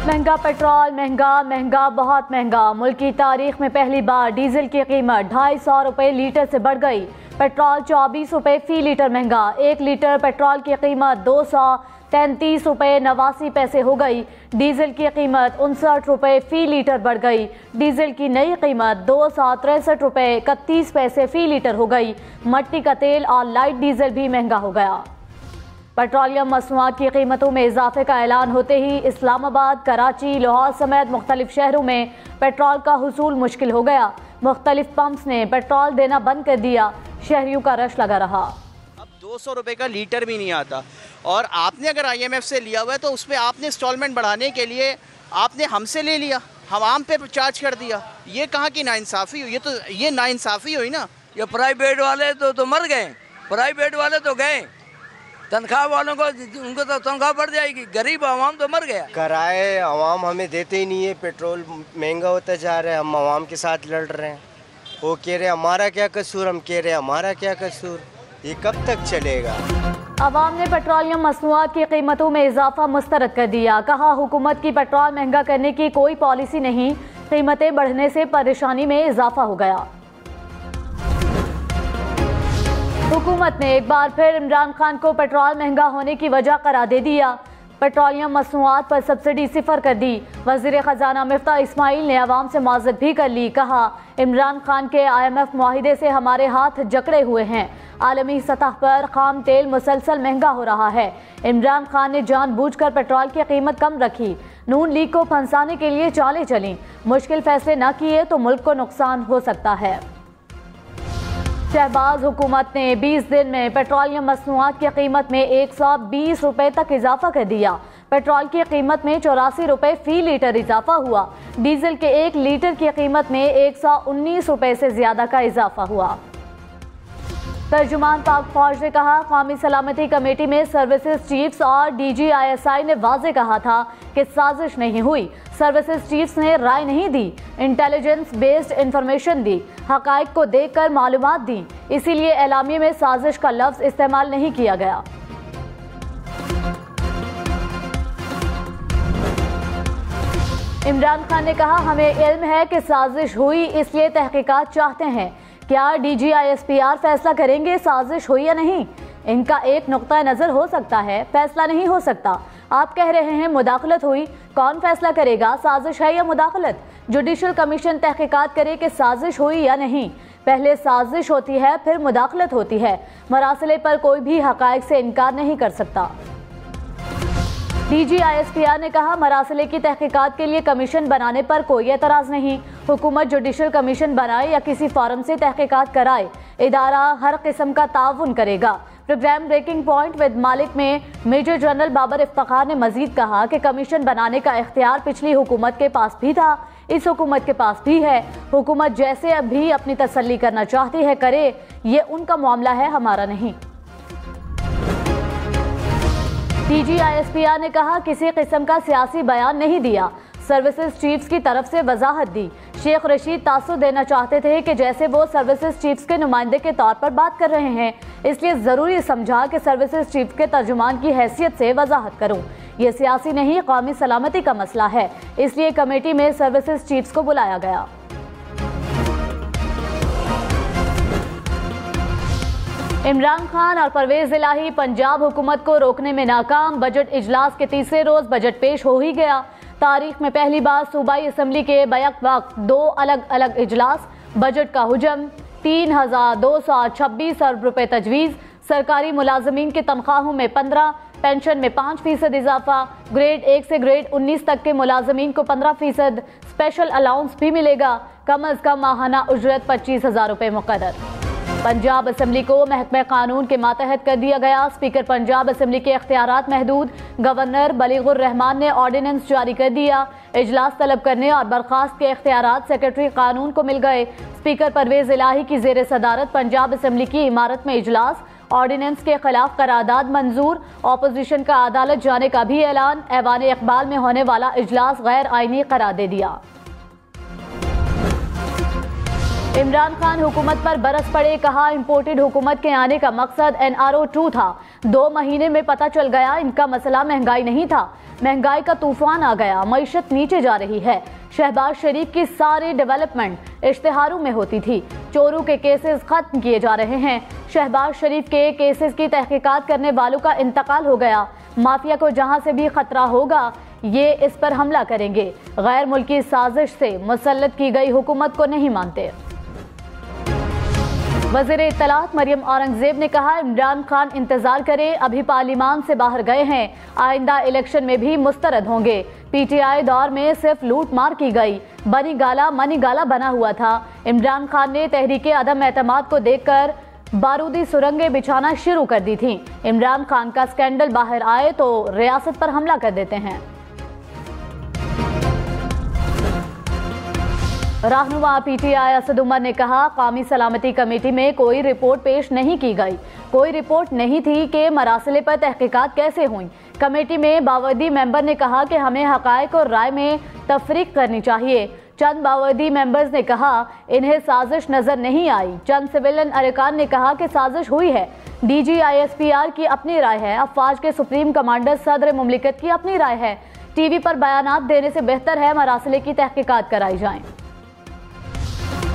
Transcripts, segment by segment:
महंगा पेट्रोल, महंगा बहुत महंगा। मुल्क की तारीख में पहली बार डीजल की कीमत 250 रुपये लीटर से बढ़ गई। पेट्रोल 24 रुपये फी लीटर महंगा। 1 लीटर पेट्रोल की कीमत 233 रुपये 89 पैसे हो गई। डीजल की कीमत 59 रुपये फी लीटर बढ़ गई। डीजल की नई कीमत 263 रुपये 31 पैसे फी लीटर हो गई। मट्टी का तेल और लाइट डीजल भी महंगा हो गया। पेट्रोलियम मसनूआत की कीमतों में इजाफे का ऐलान होते ही इस्लामाबाद, कराची, लाहौर समेत मुख्तलिफ शहरों में पेट्रोल का हुसूल मुश्किल हो गया। मुख्तलिफ पंप्स ने पेट्रोल देना बंद कर दिया। शहरियों का रश लगा रहा। अब 200 रुपये का लीटर भी नहीं आता और आपने अगर IMF से लिया हुआ है तो उसमें आपने इंस्टॉलमेंट बढ़ाने के लिए आपने हमसे ले लिया, हम आम पे चार्ज कर दिया। ये कहाँ की नाइंसाफ़ी हुई? ये नाइंसाफ़ी हुई ना। ये प्राइवेट वाले तो मर गए, प्राइवेट वाले तो गए, तनख्वाह वालों को उनको तो तनख्वाह बढ़ जाएगी, गरीब आवाम तो मर गया। किराए आवाम हमें देते ही नहीं है, पेट्रोल महंगा होता जा रहा है, हम आवाम के साथ लड़ रहे हैं। वो कह रहे हैं हमारा क्या कसूर, हम कह रहे हैं हमारा क्या कसूर। ये कब तक चलेगा? अवाम ने पेट्रोलियम मसनूआत की कीमतों में इजाफा मुस्तरद कर दिया। कहा हुकूमत की पेट्रोल महंगा करने की कोई पॉलिसी नहीं, कीमतें बढ़ने से परेशानी में इजाफा हो गया। हुकूमत ने एक बार फिर इमरान खान को पेट्रोल महंगा होने की वजह करार दे दिया। पेट्रोलियम मसनूआत पर सब्सिडी सिफर कर दी। वज़ीर ख़जाना मिफ्ता इस्माइल ने अवाम से माज़रत भी कर ली। कहा इमरान खान के IMF मुआहिदे से हमारे हाथ जकड़े हुए हैं। आलमी सतह पर खाम तेल मुसलसल महंगा हो रहा है। इमरान खान ने जानबूझकर पेट्रोल की कीमत कम रखी। नून लीग को फंसाने के लिए चालें चलीं। मुश्किल फैसले न किए तो मुल्क को नुकसान हो सकता है। शहबाज हुकूमत ने 20 दिन में पेट्रोलियम मसनूआत की कीमत में 120 रुपये तक इजाफा कर दिया। पेट्रोल की कीमत में 84 रुपये फी लीटर इजाफा हुआ। डीजल के 1 लीटर की कीमत में 119 रुपये से ज्यादा का इजाफा हुआ। तर्जुमान पाक फौज ने कहा कौमी सलामती कमेटी में सर्विसेज चीफ्स और DGISI ने वाज़े कहा था कि साजिश नहीं हुई। सर्विसेज चीफ्स ने राय नहीं दी, इंटेलिजेंस बेस्ड इंफॉर्मेशन दी, हकाइक को देखकर मालूमात दी, इसीलिए एलामिये में साजिश का लफ्ज इस्तेमाल नहीं किया गया। इमरान खान ने कहा हमें इल्म है कि साजिश हुई, इसलिए तहकीकात चाहते हैं। क्या DGISPR फैसला करेंगे साजिश हुई या नहीं? इनका एक नुक्ता नज़र हो सकता है, फैसला नहीं हो सकता। आप कह रहे हैं मुदाखलत हुई, कौन फैसला करेगा साजिश है या मुदाखलत? जुडिशल कमीशन तहकीकात करे कि साजिश हुई या नहीं। पहले साजिश होती है, फिर मुदाखलत होती है। मरासले पर कोई भी हकायक से इनकार नहीं कर सकता। DGISPR ने कहा मरासले की तहकीकात के लिए कमीशन बनाने पर कोई एतराज़ नहीं। हुकूमत जुडिशल कमीशन बनाए या किसी फॉरम से तहकीकात कराए, इदारा हर किस्म का ताउन करेगा। प्रोग्राम ब्रेकिंग पॉइंट विद मालिक में मेजर जनरल बाबर इफ्तिखार ने मजीद कहा कि कमीशन बनाने का इख्तियार पिछली हुकूमत के पास भी था, इस हुकूमत के पास भी है। हुकूमत जैसे अभी अपनी तसल्ली करना चाहती है करे, ये उनका मामला है, हमारा नहीं। DGISPR ने कहा किसी किस्म का सियासी बयान नहीं दिया। सर्विसेज चीफ्स की तरफ से वजाहत दी। शेख रशीद तासुर देना चाहते थे कि जैसे वो सर्विसेज चीफ्स के नुमाइंदे के तौर पर बात कर रहे हैं, इसलिए ज़रूरी समझा कि सर्विसेज चीफ के तर्जुमान की हैसियत से वजाहत करूं। ये सियासी नहीं, कौमी सलामती का मसला है, इसलिए कमेटी में सर्विसेज चीफ्स को बुलाया गया। इमरान खान और परवेज इलाही पंजाब हुकूमत को रोकने में नाकाम। बजट इजलास के तीसरे रोज बजट पेश हो ही गया। तारीख में पहली बार सूबाई असम्बली के बैक वक्त 2 अलग अलग इजलास। बजट का हुजम 3226 अरब रुपए तजवीज़। सरकारी मुलाजमीन की तनख्वाहों में 15, पेंशन में 5% इजाफा। ग्रेड 1 से ग्रेड 19 तक के मुलाजमीन को 15%। स्पेशल अलाउंस भी मिलेगा। कम अज कम माहाना उजरत 25,000 रुपए मुकर्रर। पंजाब असम्बली को महकमे कानून के मातहत कर दिया गया। स्पीकर पंजाब असम्बली के इख्तियारात महदूद। गवर्नर बलीगुर रहमान ने ऑर्डिनेंस जारी कर दिया। इजलास तलब करने और बर्खास्त के इख्तियारात सेक्रेटरी कानून को मिल गए। स्पीकर परवेज इलाही की जेर सदारत पंजाब असम्बली की इमारत में इजलास। ऑर्डिनेंस के खिलाफ करारदाद मंजूर। ऑपोजिशन का अदालत जाने का भी ऐलान। ऐवान इकबाल में होने वाला इजलास गैर आईनी करार दे दिया। इमरान खान हुकूमत पर बरस पड़े। कहा इंपोर्टेड हुकूमत के आने का मकसद NRO 2 था। 2 महीने में पता चल गया इनका मसला महंगाई नहीं था। महंगाई का तूफान आ गया, मईशत नीचे जा रही है। शहबाज शरीफ की सारी डेवलपमेंट इश्तिहारों में होती थी। चोरों के केसेस खत्म किए जा रहे हैं। शहबाज शरीफ के केसेस की तहकीकात करने वालों का इंतकाल हो गया। माफिया को जहां से भी खतरा होगा ये इस पर हमला करेंगे। गैर मुल्की साजिश से मुसल्लत की गई हुकूमत को नहीं मानते। वज़ीर इत्तलात मरियम औरंगजेब ने कहा, इमरान खान इंतजार करें, अभी पार्लिमान से बाहर गए हैं, आइंदा इलेक्शन में भी मुस्तरद होंगे। पीटीआई दौर में सिर्फ लूट मार की गई, मनी गाला बना हुआ था। इमरान खान ने तहरीके अदम एतमाद को देखकर बारूदी सुरंगें बिछाना शुरू कर दी थी। इमरान खान का स्कैंडल बाहर आए तो रियासत पर हमला कर देते हैं। रहनुमा पीटीआई असद उमर ने कहा, कौमी सलामती कमेटी में कोई रिपोर्ट पेश नहीं की गई। कोई रिपोर्ट नहीं थी कि मरासले पर तहकीकात कैसे हुई। कमेटी में बावदी मेंबर ने कहा कि हमें हकायक और राय में तफरीक करनी चाहिए। चंद बावदी मेंबर्स ने कहा इन्हें साजिश नजर नहीं आई। चंद सिविलियन अरकान ने कहा कि साजिश हुई है। DGISPR की अपनी राय है, अफवाज के सुप्रीम कमांडर सदर मुमलिकत की अपनी राय है। टीवी पर बयानात देने से बेहतर है मरासले की तहकीकात कराई जाए।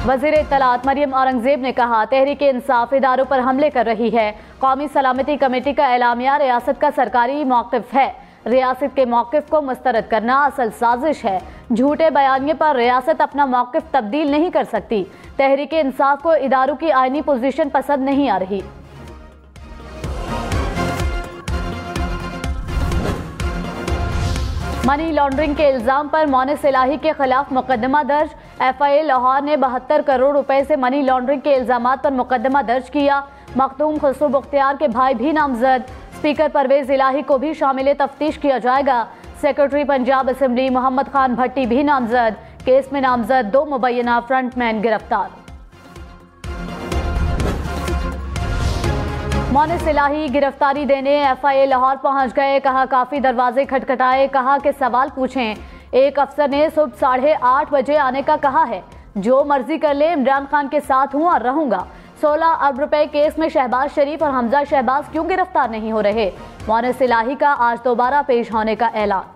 वज़ीर इत्तलात मरियम औरंगजेब ने कहा, तहरीक इंसाफ इदारों पर हमले कर रही है। कौमी सलामती कमेटी का एलामिया रियासत का सरकारी मौक़िफ़ है। रियासत के मौक़िफ़ को मुस्तरद करना असल साजिश है। झूठे बयानिए पर रियासत अपना मौक़िफ़ तब्दील नहीं कर सकती। तहरीक इंसाफ को इदारों की आईनी पोजीशन पसंद नहीं आ रही। मनी लॉन्ड्रिंग के इल्जाम पर मोनिस इलाही के खिलाफ मुकदमा दर्ज। FIA लाहौर ने 72 करोड़ रुपए से मनी लॉन्ड्रिंग के इल्जामात पर मुकदमा दर्ज किया। मखदूम खुसरो बख्तियार के भाई भी नामजद। स्पीकर परवेज इलाही को भी शामिल तफ्तीश किया जाएगा। सेक्रेटरी पंजाब असेंबली मोहम्मद खान भट्टी भी नामजद। केस में नामजद 2 मुबैना फ्रंटमैन गिरफ्तार। मोनिस इलाही गिरफ्तारी देने FIA लाहौर पहुंच गए। कहा काफी दरवाजे खटखटाए, कहा कि सवाल पूछें। एक अफसर ने सुबह 8:30 बजे आने का कहा है। जो मर्जी कर ले, इमरान खान के साथ हूं और रहूंगा। 16 अरब रुपए केस में शहबाज शरीफ और हमजा शहबाज क्यों गिरफ्तार नहीं हो रहे? मोनिस इलाही का आज दोबारा पेश होने का ऐलान।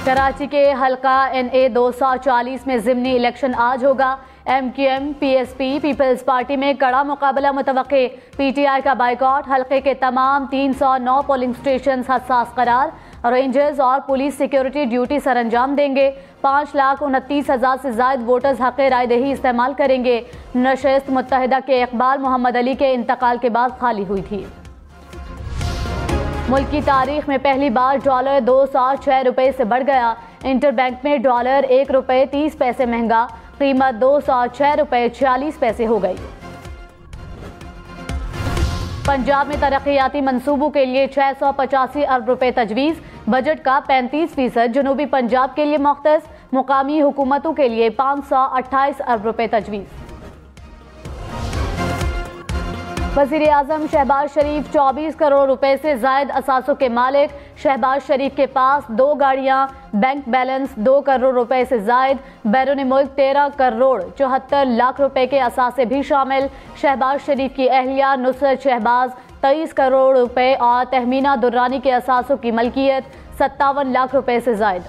कराची के हल्का NA 240 में ज़िमनी इलेक्शन आज होगा। MQM PSP पीपल्स पार्टी में कड़ा मुकाबला मुतवक्के। PTI का बाइकआउट। हल्के के तमाम 309 पोलिंग स्टेशन हसास करार। रेंजर्स और पुलिस सिक्योरिटी ड्यूटी सरंजाम देंगे। 5,29,000 से जायद वोटर्स हक़ राय दही इस्तेमाल करेंगे। नशस्त मुत्तहिदा के इकबाल मोहम्मद अली के इंतकाल के बाद खाली हुई थी। मुल्क की तारीख में पहली बार डॉलर 206 रुपए से बढ़ गया। इंटरबैंक में डॉलर 1 रुपए 30 पैसे महंगा। कीमत 206 रुपए 46 पैसे हो गई। पंजाब में तरक्याती मंसूबों के लिए 685 अरब रुपए तजवीज़। बजट का 35% जनूबी पंजाब के लिए मुख्तस। मुकामी हुकूमतों के लिए 528 अरब रुपए तजवीज़। वज़ीर आज़म शहबाज शरीफ 24 करोड़ रुपए से जायद असासों के मालिक। शहबाज शरीफ के पास 2 गाड़ियां, बैंक बैलेंस 2 करोड़ रुपए से जायद। बैरून मुल्क 13 करोड़ 74 लाख रुपए के असासे भी शामिल। शहबाज शरीफ की अहलिया नुसरत शहबाज 23 करोड़ रुपए और तहमीना दुर्रानी के असासों की मलकियत 57 लाख रुपए से जायद।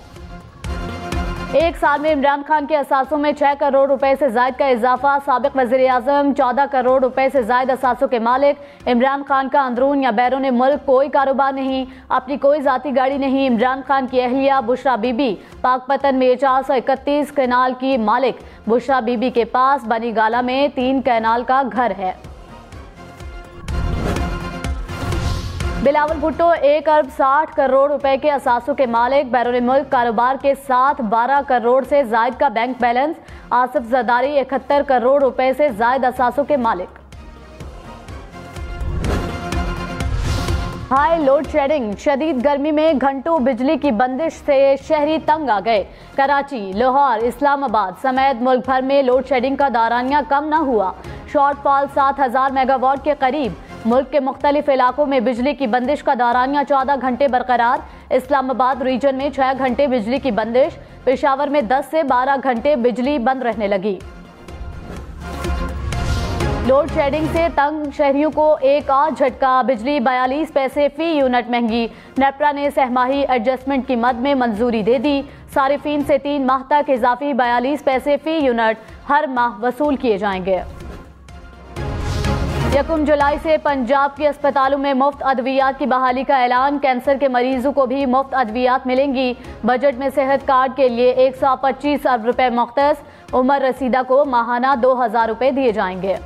एक साल में इमरान खान के असासों में 6 करोड़ रुपए से जायद का इजाफा। साबिक वज़ीर आज़म 14 करोड़ रुपए से जायद असासों के मालिक। इमरान खान का अंदरून या बैरून मुल्क कोई कारोबार नहीं, अपनी कोई जाती गाड़ी नहीं। इमरान खान की अहलिया बुशरा बीबी पाकपतन में 431 कैनाल की मालिक। बुशरा बीबी के पास बनी गाला में 3 कैनाल का घर है। बिलावल भुट्टो 1 अरब 60 करोड़ रुपए के असासों के मालिक। बैरून मुल्क कारोबार के साथ 12 करोड़ से जायद का बैंक बैलेंस। आसिफ जरदारी 71 करोड़ रुपए से जायद असासों के मालिक। High load shedding. शदीद गर्मी में घंटों बिजली की बंदिश से शहरी तंग आ गए। कराची, लाहौर, इस्लामाबाद समेत मुल्क भर में लोड शेडिंग का दौरानिया कम न हुआ। शॉर्टफॉल 7000 मेगावाट के करीब। मुल्क के मुख्तलिफ इलाकों में बिजली की बंदिश का दौरानिया 14 घंटे बरकरार। इस्लामाबाद रीजन में 6 घंटे बिजली की बंदिश। पेशावर में 10 से 12 घंटे बिजली बंद रहने लगी। लोड शेडिंग से तंग शहरियों को एक और झटका, बिजली 42 पैसे फी यूनिट महंगी। नेपरा ने सहमाही एडजस्टमेंट की मद में मंजूरी दे दी। सारिफीन से 3 माह तक इजाफी 42 पैसे फी यूनिट हर माह वसूल किए जाएंगे। 1 जुलाई से पंजाब के अस्पतालों में मुफ्त अद्वियात की बहाली का ऐलान। कैंसर के मरीजों को भी मुफ्त अद्वियात मिलेंगी। बजट में सेहत कार्ड के लिए 125 अरब रुपए मुख्तस। उमर रसीदा को माहाना 2000 रुपए दिए जाएंगे।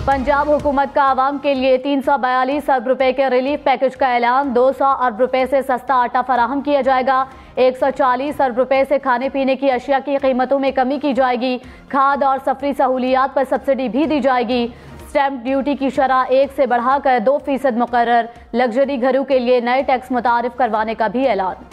पंजाब हुकूमत का आवाम के लिए 342 अरब रुपए के रिलीफ पैकेज का ऐलान। 200 अरब रुपए से सस्ता आटा फराहम किया जाएगा। 140 अरब रुपए से खाने पीने की अशिया की कीमतों में कमी की जाएगी। खाद और सफरी सहूलियात पर सब्सिडी भी दी जाएगी। स्टैंप ड्यूटी की शरह 1 से बढ़ाकर 2% मुकर्रर। लग्जरी घरों के लिए नए टैक्स मुतारिफ करवाने का भी ऐलान।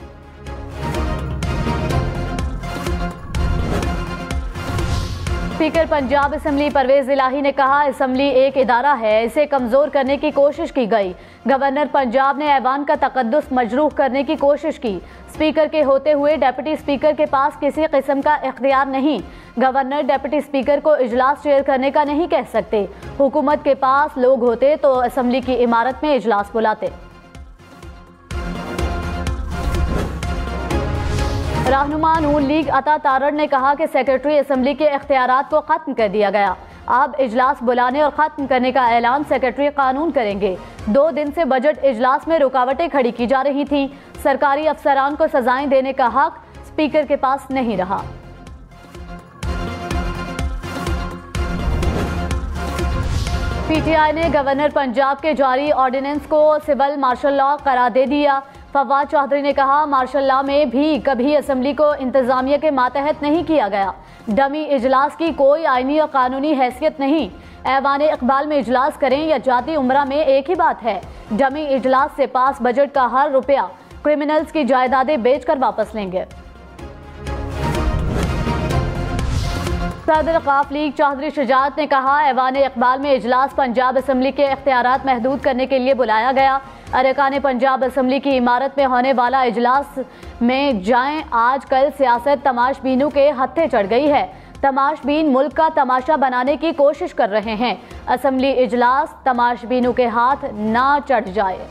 स्पीकर पंजाब असेंबली परवेज इलाही ने कहा, असेंबली एक इदारा है, इसे कमजोर करने की कोशिश की गई। गवर्नर पंजाब ने ऐवान का तकद्दुस मजरूह करने की कोशिश की। स्पीकर के होते हुए डिप्टी स्पीकर के पास किसी किस्म का इख्तियार नहीं। गवर्नर डिप्टी स्पीकर को इजलास चेयर करने का नहीं कह सकते। हुकूमत के पास लोग होते तो असेंबली की इमारत में इजलास बुलाते। रहनुमा नून लीग अता तारड़ ने कहा कि सेक्रेटरी असेंबली के इख्तियारात को खत्म कर दिया गया। अब इजलास बुलाने और खत्म करने का ऐलान सेक्रेटरी कानून करेंगे। 2 दिन से बजट इजलास में रुकावटें खड़ी की जा रही थी। सरकारी अफसरान को सजाएं देने का हक स्पीकर के पास नहीं रहा। पीटीआई ने गवर्नर पंजाब के जारी ऑर्डिनेंस को सिविल मार्शल लॉ करार दे दिया। फवाद चौधरी ने कहा, मार्शल लॉ में भी कभी असेंबली को इंतजामिया के मातहत नहीं किया गया। डमी इजलास की कोई आईनी और कानूनी हैसियत नहीं। ऐवान इकबाल में इजलास करें या जाती उम्रा में एक ही बात है। डमी इजलास से पास बजट का हर रुपया क्रिमिनल्स की जायदादें बेचकर वापस लेंगे। सदर काफ लीग चौधरी शुजात ने कहा, ऐवान इकबाल में इजलास पंजाब असेंबली के इख्तियारात महदूद करने के लिए बुलाया गया। अरकान पंजाब असेंबली की इमारत में होने वाला इजलास में जाएं। आज कल सियासत तमाशबीनों के हत्थे चढ़ गई है। तमाशबीन मुल्क का तमाशा बनाने की कोशिश कर रहे हैं। असेंबली इजलास तमाशबीनों के हाथ ना चढ़ जाए।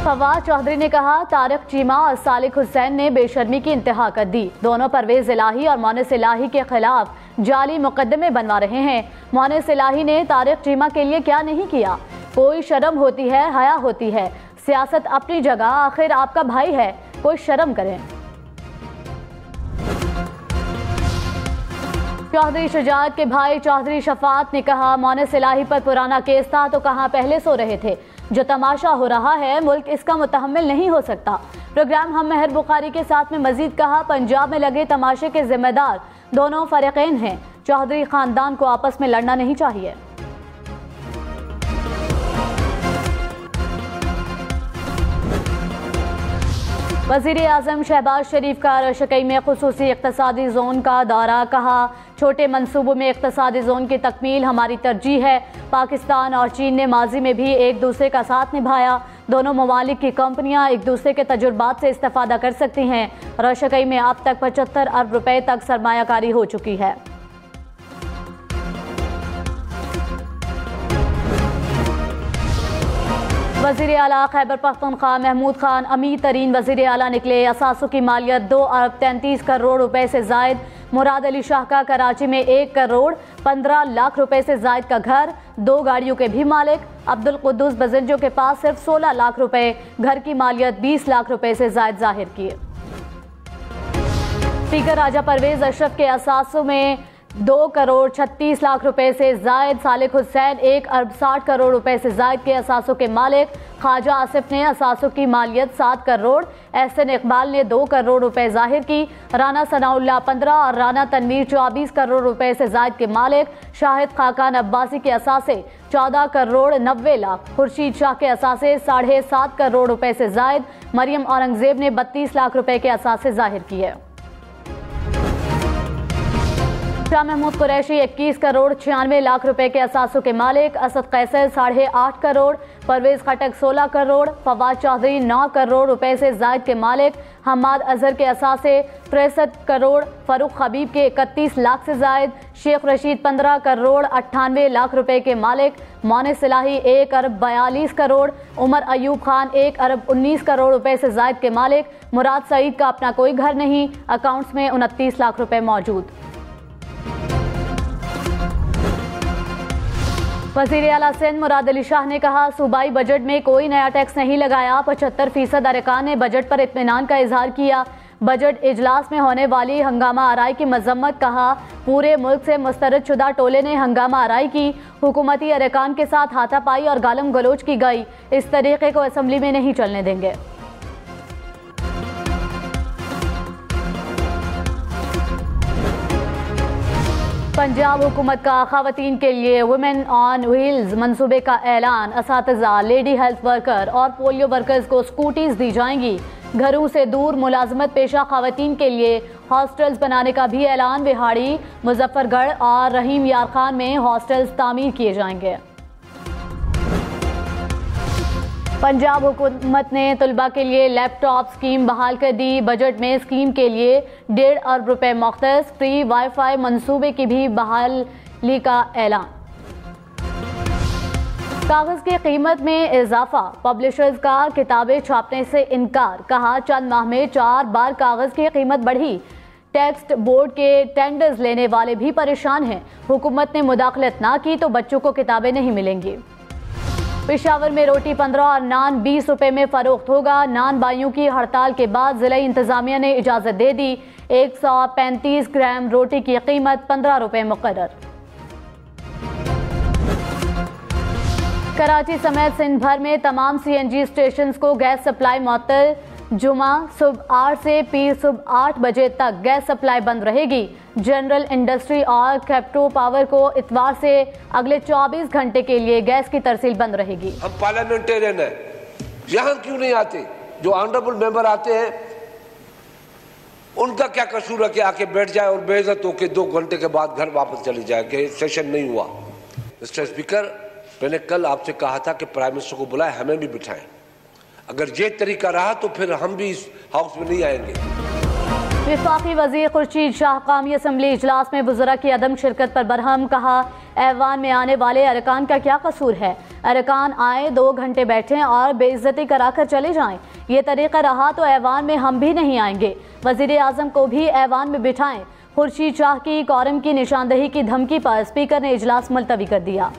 फवाद चौधरी ने कहा, तारिक चीमा और सालिक हुसैन ने बेशर्मी की इंतहा कर दी। दोनों परवेज इलाही और मोनिस इलाही के खिलाफ जाली मुकदमे बनवा रहे हैं। मोनिस इलाही ने तारिक चीमा के लिए क्या नहीं किया। कोई शर्म होती है, हया होती है। सियासत अपनी जगह, आखिर आपका भाई है, कोई शर्म करें। चौधरी शुजात के भाई चौधरी शफात ने कहा, मोनिस इलाही पर पुराना केस था तो कहां पहले सो रहे थे। जो तमाशा हो रहा है मुल्क इसका मुतहम्मिल नहीं हो सकता। प्रोग्राम हम मेहर बुखारी के साथ में मजीद कहा, पंजाब में लगे तमाशे के जिम्मेदार दोनों फरीकैन हैं। चौधरी खानदान को आपस में लड़ना नहीं चाहिए। वज़ीर आज़म शहबाज शरीफ का रशकई में खुसूसी इक़्तिसादी जोन का दौरा। कहा, छोटे मंसूबों में इक़्तिसादी जोन की तकमील हमारी तरजीह है। पाकिस्तान और चीन ने माजी में भी एक दूसरे का साथ निभाया। दोनों ममालिक की कंपनियां एक दूसरे के तजुर्बात से इस्तेफादा कर सकती हैं। रशकई में अब तक 75 अरब रुपए तक सरमायाकारी हो चुकी है। वज़ीर आला खैबर पख्तूनख्वा महमूद खान अमीर तरीन वज़ीर आला निकले। असासों की मालियत 2 अरब 33 करोड़ रुपए से जायद। मुराद अली शाह का कराची में 1 करोड़ 15 लाख रुपए से जायद का घर। 2 गाड़ियों के भी मालिक। अब्दुल कुद्दूस बजंजो के पास सिर्फ 16 लाख रुपए। घर की मालियत 20 लाख रुपए से जायद जाहिर किए। स्पीकर राजा परवेज अशरफ के असासों में 2 करोड़ 36 लाख रुपए से जायद। सालिक हुसैन 1 अरब 60 करोड़ रुपए से जायद के असासों के मालिक। ख्वाजा आसिफ ने असासों की मालियत 7 करोड़। एहसन इकबाल ने 2 करोड़ रुपए जाहिर की। राना सनाउल्लाह 15 और राना तनवीर 24 करोड़ रुपए से जायद के मालिक। शाहिद खाकान अब्बासी के असासे 14 करोड़ 90 लाख। खुर्शीद शाह के असासे 7.5 करोड़ रुपए से जायद। मरियम औरंगजेब ने 32 लाख रुपए के असासे जाहिर किए। शाह महमूद कुरैशी 21 करोड़ 96 लाख रुपए के असासों के मालिक, असद कैसर 8.5 करोड़, परवेज खटक 16 करोड़, फवाद चौधरी 9 करोड़ रुपए से जायद के मालिक, हम्माद अजहर के असासे 63 करोड़, फरूख हबीब के 31 लाख से जायद, शेख रशीद 15 करोड़ 98 लाख रुपए के मालिक, मोनिस सिलाही 1 अरब 42 करोड़, उमर अयूब खान 1 अरब 19 करोड़ रुपए से जायद के मालिक, मुराद सईद का अपना कोई घर नहीं, अकाउंट्स में 29 लाख रुपए मौजूद। वज़ीर आला सिंध मुराद अली शाह ने कहा, सूबाई बजट में कोई नया टैक्स नहीं लगाया। 75% अरकान ने बजट पर इत्मीनान का इजहार किया। बजट इजलास में होने वाली हंगामा आराई की मजम्मत, कहा पूरे मुल्क से मुस्तरद शुदा टोले ने हंगामा आराई की, हुकूमती अरकान के साथ हाथापाई और गालम गलोच की गई। इस तरीके को असम्बली में नहीं चलने देंगे। पंजाब हुकूमत का खवातीन के लिए वुमेन ऑन व्हील्स मंसूबे का ऐलान। असातिज़ा, लेडी हेल्थ वर्कर और पोलियो वर्कर्स को स्कूटीज दी जाएंगी। घरों से दूर मुलाजमत पेशा खवातीन के लिए हॉस्टल्स बनाने का भी ऐलान। बिहाड़ी, मुजफ्फरगढ़ और रहीम यार खान में हॉस्टल्स तामीर किए जाएंगे। पंजाब हुकूमत ने तलबा के लिए लैपटॉप स्कीम बहाल कर दी। बजट में स्कीम के लिए 1.5 अरब रुपए मुख्तस, फ्री वाईफाई मंसूबे की भी बहाली का ऐलान। कागज की कीमत में इजाफा, पब्लिशर्स का किताबें छापने से इनकार, कहा चंद माह में 4 बार कागज की कीमत बढ़ी। टेक्स्ट बोर्ड के टेंडर्स लेने वाले भी परेशान हैं। हुकूमत ने मुदाखलत ना की तो बच्चों को किताबें नहीं मिलेंगी। पेशावर में रोटी 15 और नान 20 रुपए में फरोख्त होगा। नान बाइयों की हड़ताल के बाद जिला इंतजामिया ने इजाजत दे दी। 135 ग्राम रोटी की कीमत 15 रुपए मुकर्रर। कराची समेत सिंध भर में तमाम CNG स्टेशन को गैस सप्लाई मुअत्तल। जुमा सुबह 8 से पीर सुबह 8 बजे तक गैस सप्लाई बंद रहेगी। जनरल इंडस्ट्री और कैप्टो पावर को इतवार से अगले 24 घंटे के लिए गैस की तरसील बंद रहेगी। हम पार्लियामेंटेरियन है, यहाँ क्यों नहीं आते? जो ऑनरेबल मेंबर आते हैं उनका क्या कसूर है कि आके बैठ जाए और बेइज्जत होकर 2 घंटे के बाद घर वापस चली जाए कि सेशन नहीं हुआ। मिस्टर स्पीकर, मैंने कल आपसे कहा था कि प्राइम मिनिस्टर को बुलाए, हमें भी बिठाएं। अगर ये तरीका रहा तो फिर हम भी इस हाउस में नहीं आएंगे। वफाकी वजीर खुर्शीद शाह कौमी असम्बली इजलास में बुजुर्ग की अदम शिरकत पर बरहम, कहा ऐवान में आने वाले अरकान का क्या कसूर है? अरकान आए 2 घंटे बैठें और बेइज्जती कराकर चले जाएं। ये तरीका रहा तो ऐवान में हम भी नहीं आएंगे। वजीर आजम को भी ऐवान में बिठाएं। खुर्शीद शाह की कौरम की निशानदही की धमकी पर स्पीकर ने इजलास मुलतवी कर दिया।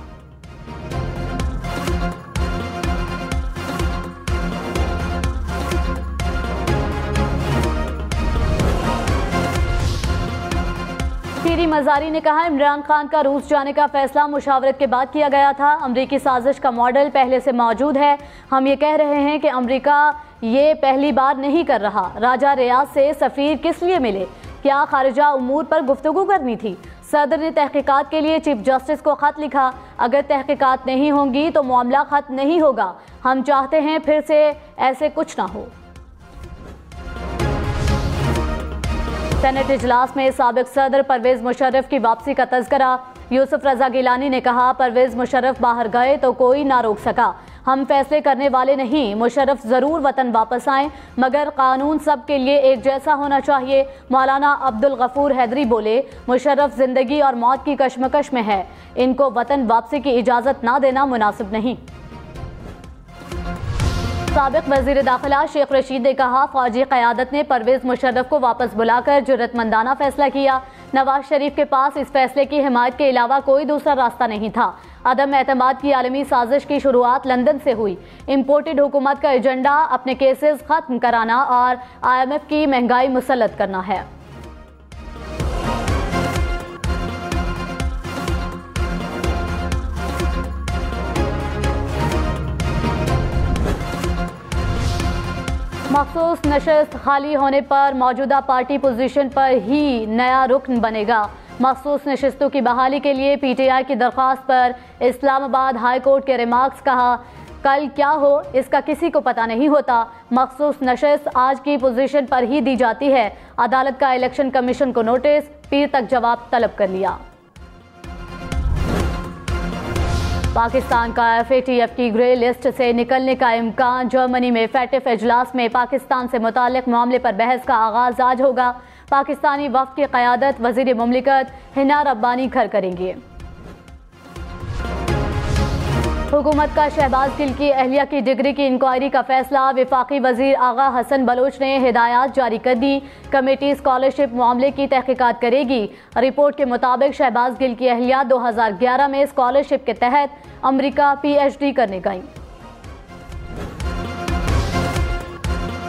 शीरी मजारी ने कहा, इमरान खान का रूस जाने का फैसला मुशावरत के बाद किया गया था। अमरीकी साजिश का मॉडल पहले से मौजूद है। हम ये कह रहे हैं कि अमरीका ये पहली बार नहीं कर रहा। राजा रियाद से सफीर किस लिए मिले? क्या खारिजा उमूर पर गुफ्तगू करनी थी? सदर ने तहकीकात के लिए चीफ जस्टिस को खत लिखा। अगर तहकीकात नहीं होंगी तो मामला खत्म नहीं होगा। हम चाहते हैं फिर से ऐसे कुछ ना हो। सेनेट इजलास में साबिक सदर परवेज मुशर्रफ की वापसी का तज़किरा। यूसुफ रजा गिलानी ने कहा, परवेज मुशर्रफ बाहर गए तो कोई ना रोक सका। हम फैसले करने वाले नहीं। मुशर्रफ ज़रूर वतन वापस आएं, मगर कानून सब के लिए एक जैसा होना चाहिए। मौलाना अब्दुल गफूर हैदरी बोले, मुशर्रफ जिंदगी और मौत की कशमकश में है। इनको वतन वापसी की इजाज़त ना देना मुनासिब नहीं। साबिक वजीर दाखिला शेख रशीद ने कहा, फौजी क़यादत ने परवेज मुशर्रफ को वापस बुलाकर जुर्रतमंदाना फैसला किया। नवाज शरीफ के पास इस फैसले की हिमायत के अलावा कोई दूसरा रास्ता नहीं था। अदम एतमाद की आलमी साजिश की शुरुआत लंदन से हुई। इम्पोर्टेड हुकूमत का एजेंडा अपने केसेस खत्म कराना और IMF की महंगाई मुसल्लत करना है। मखसूस नशस्त खाली होने पर मौजूदा पार्टी पोजीशन पर ही नया रुकन बनेगा। मखसूस नशस्तों की बहाली के लिए PTI की दरख्वास्त पर इस्लामाबाद हाई कोर्ट के रिमार्क्स, कहा कल क्या हो इसका किसी को पता नहीं होता। मखसूस नशस्त आज की पोजीशन पर ही दी जाती है। अदालत का इलेक्शन कमीशन को नोटिस। पीर तक जवाब तलब कर लिया। पाकिस्तान का FATF की ग्रे लिस्ट से निकलने का इम्कान। जर्मनी में FATF इजलास में पाकिस्तान से मुताल्लिक मामले पर बहस का आगाज आज होगा। पाकिस्तानी वफ़द की क़यादत वज़ीर मुमलिकत हिना रब्बानी घर करेंगे। हुकूमत का शहबाज गिल की अहलिया की डिग्री की इंक्वायरी का फैसला। वफाकी वजीर आगा हसन बलोच ने हिदायत जारी कर दी। कमेटी स्कॉलरशिप मामले की तहकीकात करेगी। रिपोर्ट के मुताबिक शहबाज गिल की अहलिया 2011 में स्कॉलरशिप के तहत अमरीका PhD करने गई।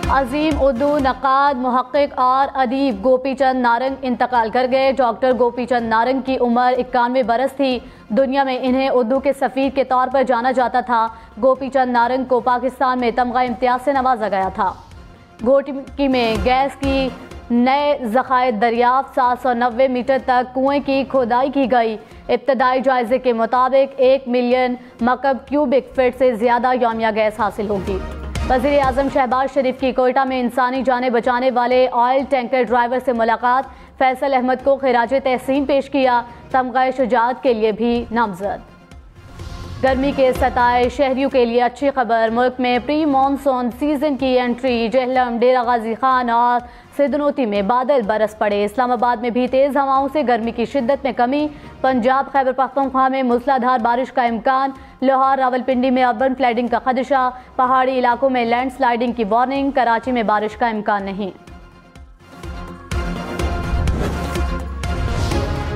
अजीम उर्दू नक़ाद, मुहक्किक और अदीब गोपी चंद नारंग इंतकाल कर गए। डॉक्टर गोपी चंद नारंग की उम्र 91 बरस थी। दुनिया में इन्हें उर्दू के सफ़ीर के तौर पर जाना जाता था। गोपी चंद नारंग को पाकिस्तान में तमगा इम्तियाज से नवाजा गया था। घोटकी में गैस की नए ज़खायर दरियाफ्त। 790 मीटर तक कुएं की खोदाई की गई। इब्तदाई जायजे के मुताबिक 1 मिलियन मकब क्यूबिक फीट से ज़्यादा यौमिया गैस हासिल होगी। वज़ीर आज़म शहबाज शरीफ की कोयटा में इंसानी जानें बचाने वाले ऑयल टैंकर ड्राइवर से मुलाकात। फैसल अहमद को खिराज तहसीन पेश किया। तमगा शुजाअत के लिए भी नामजद। गर्मी के सताए शहरियों के लिए अच्छी खबर। मुल्क में प्री मानसून सीजन की एंट्री। जेहलम, डेरा गाजी खान और सिदनोती में बादल बरस पड़े। इस्लामाबाद में भी तेज़ हवाओं से गर्मी की शिद्दत में कमी। पंजाब खैबर पख्तूनख्वा में मूसलाधार बारिश का इम्कान। लाहौर रावलपिंडी में अर्बन फ्लडिंग का खदशा। पहाड़ी इलाकों में लैंड स्लाइडिंग की वार्निंग। कराची में बारिश का इम्कान नहीं।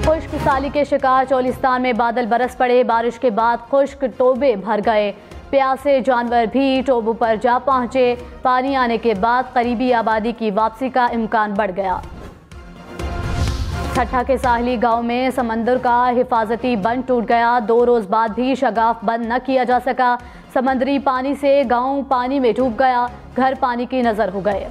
खुश्क साली के शिकार चोलिस्तान में बादल बरस पड़े। बारिश के बाद खुश्क टोबे भर गए। प्यासे जानवर भी टोबों पर जा पहुंचे। पानी आने के बाद करीबी आबादी की वापसी का इम्कान बढ़ गया। ठट्ठा के साहली गांव में समंदर का हिफाजती बंद टूट गया। 2 रोज बाद भी शगाफ बंद न किया जा सका। समंदरी पानी से गांव पानी में डूब गया। घर पानी की नजर हो गए।